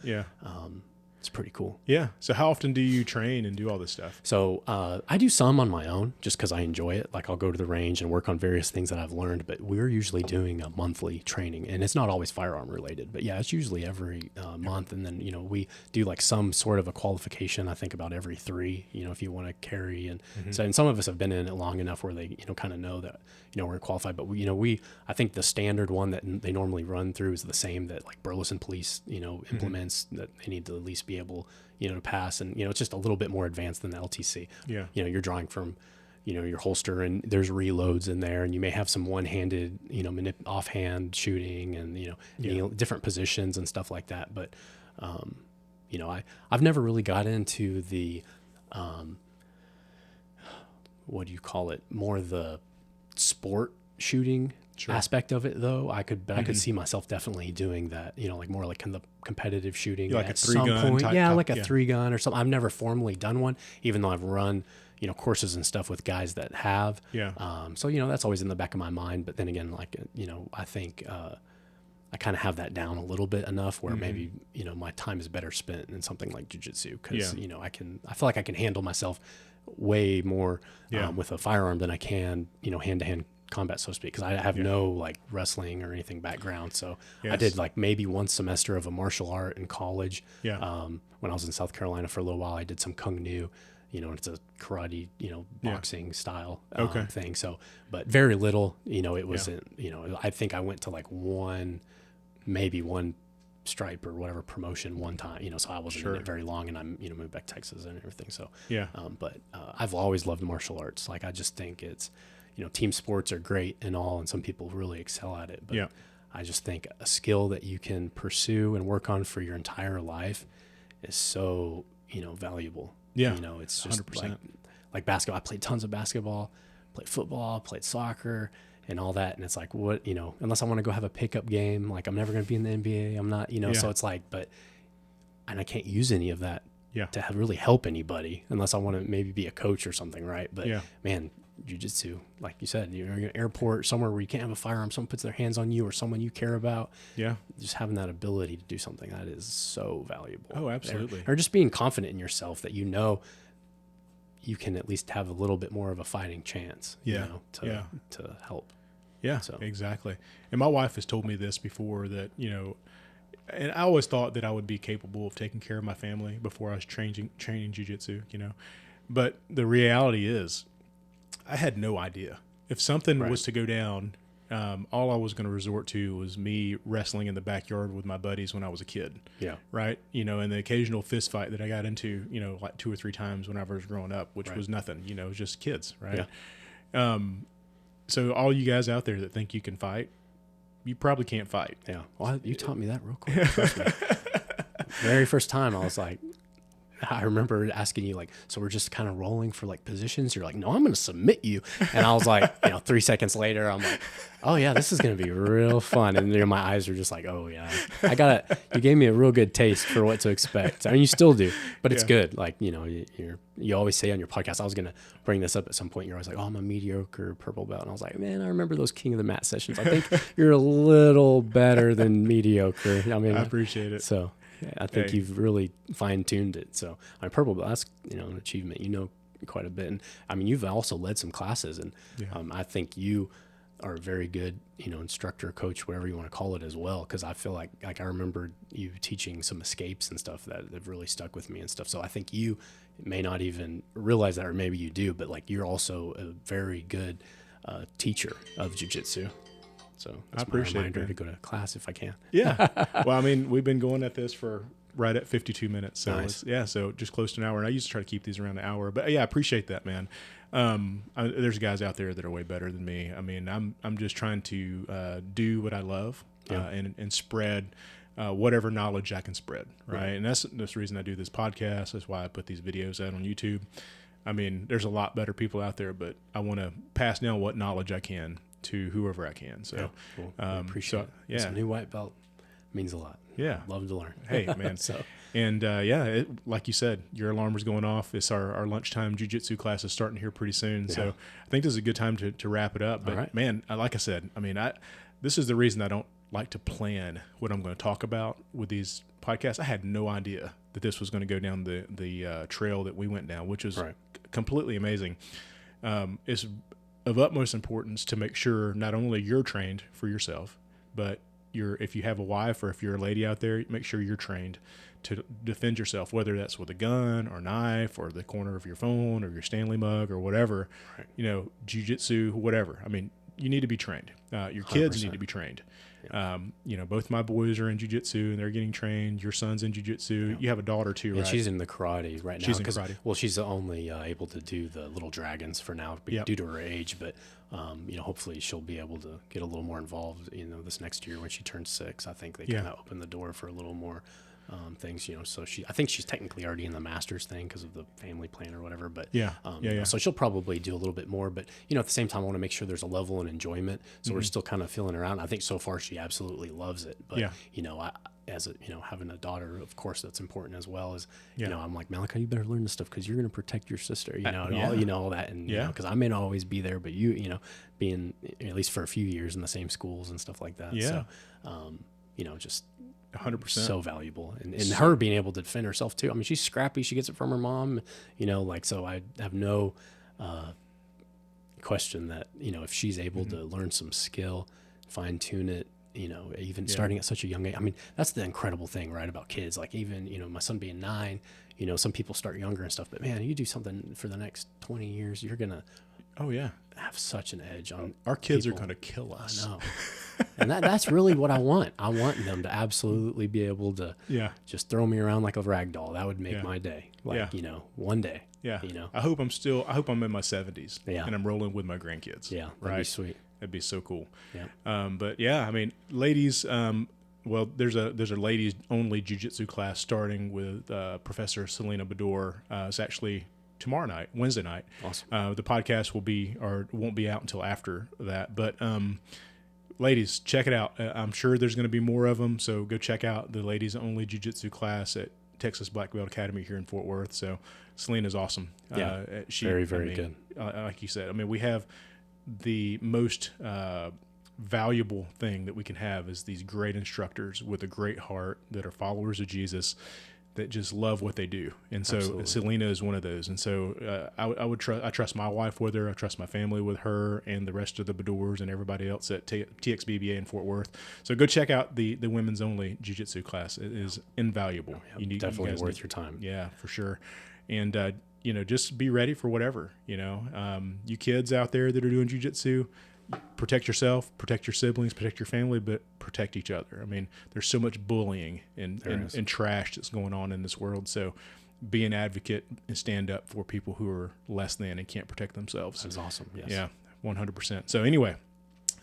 it's pretty cool. Yeah. So how often do you train and do all this stuff? So I do some on my own, just because I enjoy it. Like, I'll go to the range and work on various things that I've learned, but we're usually doing a monthly training, and it's not always firearm related, but it's usually every month. And then, we do like some sort of a qualification, I think about every 3, if you want to carry. And so, and some of us have been in it long enough where they, kind of know that, we're qualified, but I think the standard one that they normally run through is the same that like Burleson Police, implements, that they need to at least be able, to pass. And, it's just a little bit more advanced than the LTC. Yeah. You're drawing from, your holster, and there's reloads in there, and you may have some one-handed, offhand shooting, and, different positions and stuff like that. But, I've never really got into the, what do you call it? More the sport shooting aspect of it, though. I could see myself definitely doing that. Like more like the competitive shooting like at a 3-gun some point. type, Like a 3-gun or something. I've never formally done one, even though I've run courses and stuff with guys that have. So that's always in the back of my mind. But then again, like I think I kind of have that down a little bit enough where maybe my time is better spent in something like jiu-jitsu, because I feel like I can handle myself way more with a firearm than I can hand-to-hand combat, so to speak, because I have no like wrestling or anything background. So I did like maybe one semester of a martial art in college. When I was in South Carolina for a little while, I did some Kung Nu. It's a karate, boxing style thing. So, but very little. It wasn't. I think I went to like maybe one stripe or whatever promotion one time. So I wasn't in it very long, and I'm moved back to Texas and everything. So but I've always loved martial arts. Like I just think it's team sports are great and all, and some people really excel at it. But I just think a skill that you can pursue and work on for your entire life is so valuable. It's just 100%. Like basketball. I played tons of basketball, played football, played soccer, and all that. And it's like, what, unless I want to go have a pickup game, like I'm never going to be in the NBA. I'm not, so it's like, and I can't use any of that to really help anybody unless I want to maybe be a coach or something. Right. But man, jiu-jitsu, like you said, you're in an airport somewhere where you can't have a firearm, someone puts their hands on you or someone you care about. Just having that ability to do something, that is so valuable. Oh, absolutely. Or just being confident in yourself that you can at least have a little bit more of a fighting chance to help. So exactly. And my wife has told me this before, that and I always thought that I would be capable of taking care of my family before I was training jiu-jitsu, but the reality is I had no idea. If something was to go down, all I was going to resort to was me wrestling in the backyard with my buddies when I was a kid. Right. And the occasional fist fight that I got into, like 2 or 3 times when I was growing up, which was nothing, it was just kids. Right. So all you guys out there that think you can fight, you probably can't fight. Well, you taught me that real quick. Trust me. Very first time I was like, I remember asking you, like, so we're just kind of rolling for like positions. You're like, no, I'm going to submit you. And I was like, 3 seconds later, I'm like, oh yeah, this is going to be real fun. And my eyes are just like, oh yeah, you gave me a real good taste for what to expect. I mean, you still do, but it's good. Like, you always say on your podcast, I was going to bring this up at some point. You're always like, oh, I'm a mediocre purple belt. And I was like, man, I remember those King of the Mat sessions. I think you're a little better than mediocre. I mean, I appreciate it. So I think you've really fine-tuned it. So on purple belt, that's an achievement. Quite a bit, and I mean, you've also led some classes, and I think you are a very good instructor, coach, whatever you want to call it as well. Because I feel like I remember you teaching some escapes and stuff that have really stuck with me and stuff. So I think you may not even realize that, or maybe you do, but like you're also a very good teacher of jiu-jitsu. So that's my reminder to go to class if I can. Well, I mean, we've been going at this for right at 52 minutes. So nice. So just close to an hour. And I used to try to keep these around an hour. But I appreciate that, man. There's guys out there that are way better than me. I mean, I'm just trying to do what I love and spread whatever knowledge I can spread, right? And that's the reason I do this podcast. That's why I put these videos out on YouTube. I mean, there's a lot better people out there, but I want to pass down what knowledge I can to whoever I can. So cool. Appreciate it. This new white belt means a lot. Love to learn. Hey, man. And like you said, your alarm was going off. It's our lunchtime jiu-jitsu class is starting here pretty soon. So I think this is a good time to wrap it up. But man, like I said, I mean, this is the reason I don't like to plan what I'm going to talk about with these podcasts. I had no idea that this was going to go down the trail that we went down, which was completely amazing. It's of utmost importance to make sure not only you're trained for yourself, but if you have a wife or if you're a lady out there, make sure you're trained to defend yourself, whether that's with a gun or knife or the corner of your phone or your Stanley mug or whatever, jiu-jitsu, whatever. I mean, you need to be trained. Your kids 100%. Need to be trained. Both my boys are in jiu-jitsu and they're getting trained. Your son's in jiu-jitsu. You have a daughter too, right? She's in the karate right now. She's in karate. Well, she's only able to do the little dragons for now due to her age, but hopefully she'll be able to get a little more involved, this next year when she turns 6. I think they kind of open the door for a little more things, so I think she's technically already in the master's thing because of the family plan or whatever, but Yeah. So she'll probably do a little bit more, but at the same time, I want to make sure there's a level and enjoyment. So we're still kind of feeling around. I think so far she absolutely loves it, but as a, having a daughter, of course, that's important as well as, I'm like, Malachi, you better learn this stuff because you're going to protect your sister, and all that. And, because I may not always be there, but being at least for a few years in the same schools and stuff like that. Yeah. So, just 100%. so valuable. And her being able to defend herself too. I mean, she's scrappy. She gets it from her mom, so I have no, question that, if she's able to learn some skill, fine tune it, even starting at such a young age. I mean, that's the incredible thing, right, about kids. Like even, my son being 9, some people start younger and stuff, but man, you do something for the next 20 years, you're going to have such an edge on our kids people. are going to kill us. I know. And that's really what I want. I want them to absolutely be able to just throw me around like a rag doll. That would make my day. Like, one day. Yeah. I hope I'm in my 70s and I'm rolling with my grandkids. Yeah. That'd be sweet. That'd be so cool. Yeah. But I mean, ladies, well, there's a ladies only jiu-jitsu class starting with Professor Selena Bador. It's actually tomorrow night, Wednesday night. Awesome. The podcast won't be out until after that. But ladies, check it out. I'm sure there's going to be more of them. So go check out the ladies only jiu-jitsu class at Texas Black Belt Academy here in Fort Worth. So Selena's awesome. Yeah. Very good. Like you said, I mean, we have the most valuable thing that we can have is these great instructors with a great heart that are followers of Jesus that just love what they do. And so Absolutely. Selena is one of those. And so I trust my wife with her. I trust my family with her and the rest of the Badors and everybody else at TXBBA in Fort Worth. So go check out the women's only jiu-jitsu class. It is invaluable. Definitely worth your time. Yeah, for sure. And, just be ready for whatever, you kids out there that are doing jiu-jitsu, protect yourself, protect your siblings, protect your family, but protect each other. I mean, there's so much bullying and trash that's going on in this world. So be an advocate and stand up for people who are less than and can't protect themselves. That's awesome. Yes. Yeah, 100%. So anyway,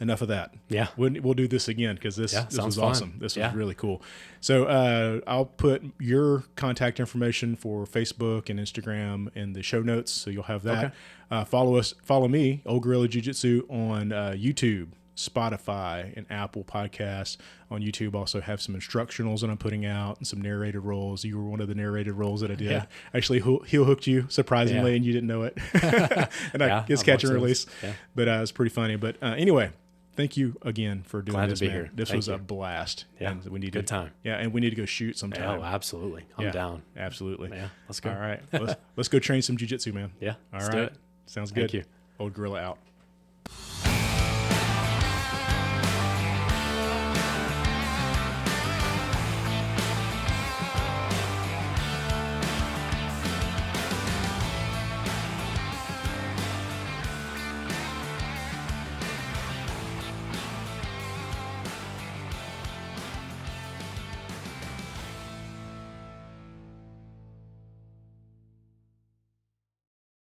enough of that. Yeah. We'll do this again because this was awesome. This was really cool. So I'll put your contact information for Facebook and Instagram in the show notes, so you'll have that. Okay. Follow me, Old Gorilla Jiu-Jitsu, on YouTube, Spotify, and Apple Podcasts. On YouTube, also have some instructionals that I'm putting out and some narrated roles. You were one of the narrated roles that I did. Yeah. Actually, heel hooked you, surprisingly, and you didn't know it. And I guess catch and release. Yeah. But it was pretty funny. But anyway, thank you again for doing this, man. Here. This was a blast. Yeah, and we need good time. Yeah, and we need to go shoot sometime. Oh, absolutely. I'm down. Absolutely. Yeah, let's go. All right. Let's go train some jiu-jitsu, man. Yeah, All right. do it. Sounds good. Thank you. Old Gorilla out.